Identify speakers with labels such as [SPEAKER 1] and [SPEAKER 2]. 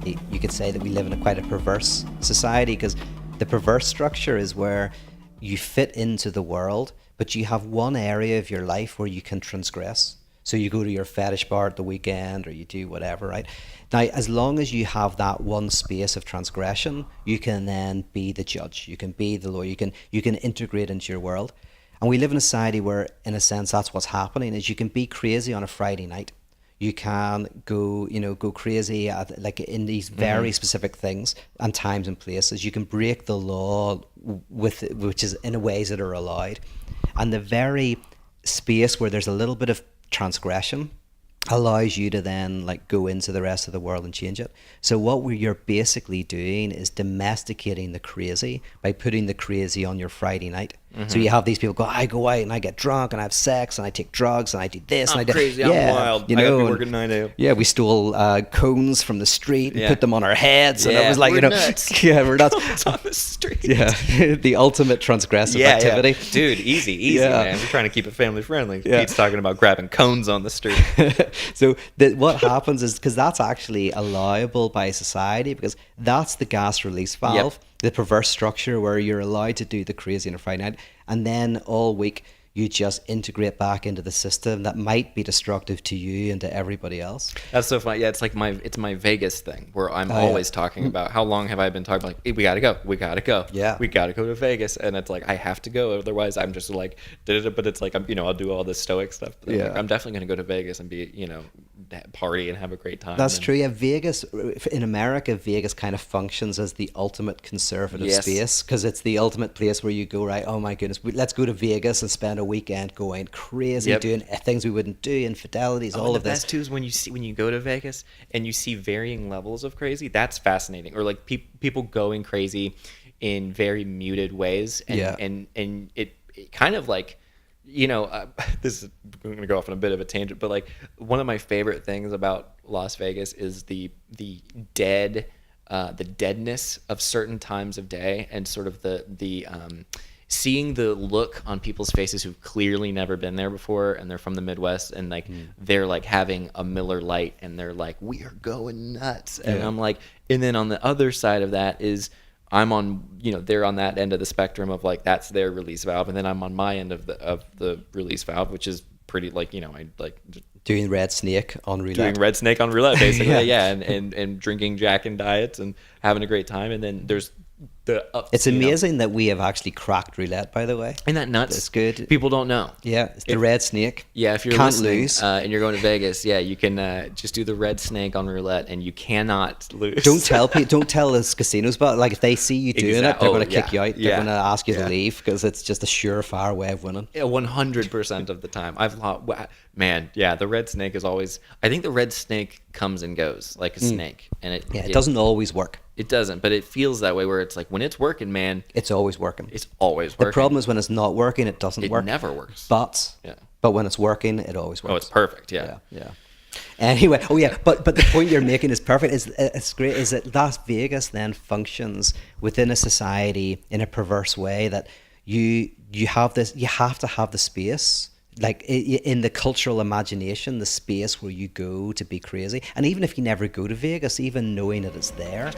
[SPEAKER 1] you could say that we live in quite a perverse society, because the perverse structure is where you fit into the world, but you have one area of your life where you can transgress. So you go to your fetish bar at the weekend, or you do whatever, right? Now, as long as you have that one space of transgression, you can then be the judge. You can be the lawyer. You can integrate into your world. And we live in a society where, in a sense, that's what's happening, is you can be crazy on a Friday night. You can go crazy like in these very specific things and times and places. You can break the law which is in ways that are allowed. And the very space where there's a little bit of transgression allows you to then like go into the rest of the world and change it. So what you're basically doing is domesticating the crazy by putting the crazy on your Friday night. So you have these people go, I go out and I get drunk and I have sex and I take drugs and I do this.
[SPEAKER 2] I'm
[SPEAKER 1] and I do
[SPEAKER 2] crazy, I'm wild.
[SPEAKER 1] You
[SPEAKER 2] I gotta
[SPEAKER 1] know,
[SPEAKER 2] be working 9 a.m.
[SPEAKER 1] Yeah, we stole cones from the street and put them on our heads, and it was like,
[SPEAKER 2] we're
[SPEAKER 1] you know,
[SPEAKER 2] nuts.
[SPEAKER 1] yeah, we're nuts.
[SPEAKER 2] Cones on the street.
[SPEAKER 1] Yeah, the ultimate transgressive activity.
[SPEAKER 2] Dude, easy, man. We're trying to keep it family friendly.
[SPEAKER 1] Yeah.
[SPEAKER 2] Pete's talking about grabbing cones on the street.
[SPEAKER 1] So what happens is, because that's actually allowable by society, because that's the gas release valve, the perverse structure where you're allowed to do the crazy on a Friday night, and then all week you just integrate back into the system that might be destructive to you and to everybody else.
[SPEAKER 2] That's so funny. Yeah, it's like my Vegas thing where I'm always talking about how long have I been talking like, hey, we gotta go.
[SPEAKER 1] Yeah.
[SPEAKER 2] We gotta go to Vegas, and it's like I have to go, otherwise I'm just like, but it's like I'll do all this stoic stuff. But
[SPEAKER 1] Yeah.
[SPEAKER 2] like, I'm definitely gonna go to Vegas and be party and have a great time.
[SPEAKER 1] That's true. Yeah, Vegas in America, Vegas kind of functions as the ultimate conservative space, because it's the ultimate place where you go, right? Oh my goodness, let's go to Vegas and spend a weekend going crazy, doing things we wouldn't do, infidelities, all of this.
[SPEAKER 2] The best too is when you go to Vegas and you see varying levels of crazy. That's fascinating. Or like people going crazy in very muted ways, and it kind of like, this is going to go off on a bit of a tangent, but like one of my favorite things about Las Vegas is the deadness of certain times of day, and sort of the seeing the look on people's faces who've clearly never been there before, and they're from the Midwest, and like they're like having a Miller Lite, and they're like, we are going nuts, and I'm like, and then on the other side of that is I'm on, they're on that end of the spectrum of like that's their release valve, and then I'm on my end of the release valve, which is pretty like I like
[SPEAKER 1] doing red snake on roulette.
[SPEAKER 2] Doing red snake on roulette, basically, and drinking Jack and diets and having a great time, and then there's the ups.
[SPEAKER 1] It's amazing that we have actually cracked roulette, by the way.
[SPEAKER 2] Isn't that nuts?
[SPEAKER 1] It's good.
[SPEAKER 2] People don't know.
[SPEAKER 1] Yeah, it's the red snake.
[SPEAKER 2] Yeah, if you're
[SPEAKER 1] can't
[SPEAKER 2] listening,
[SPEAKER 1] lose,
[SPEAKER 2] and you're going to Vegas, you can just do the red snake on roulette, and you cannot lose.
[SPEAKER 1] Don't tell the casinos about it. Like if they see you doing it, they're going to kick you out. They're going to ask you to leave, because it's just a surefire way of winning.
[SPEAKER 2] Yeah, 100% of the time. The red snake is always. I think the red snake comes and goes like a snake, and it
[SPEAKER 1] doesn't always work.
[SPEAKER 2] It doesn't, but it feels that way, where it's like when it's working, man,
[SPEAKER 1] it's always working.
[SPEAKER 2] It's always working.
[SPEAKER 1] The problem is when it's not working, it doesn't work.
[SPEAKER 2] It never works.
[SPEAKER 1] But when it's working, it always works.
[SPEAKER 2] Oh, it's perfect. Yeah.
[SPEAKER 1] Anyway, but the point you're making is perfect. It's great. Is that Las Vegas then functions within a society in a perverse way, that you have to have the space, like in the cultural imagination, the space where you go to be crazy. And even if you never go to Vegas, even knowing that it's there,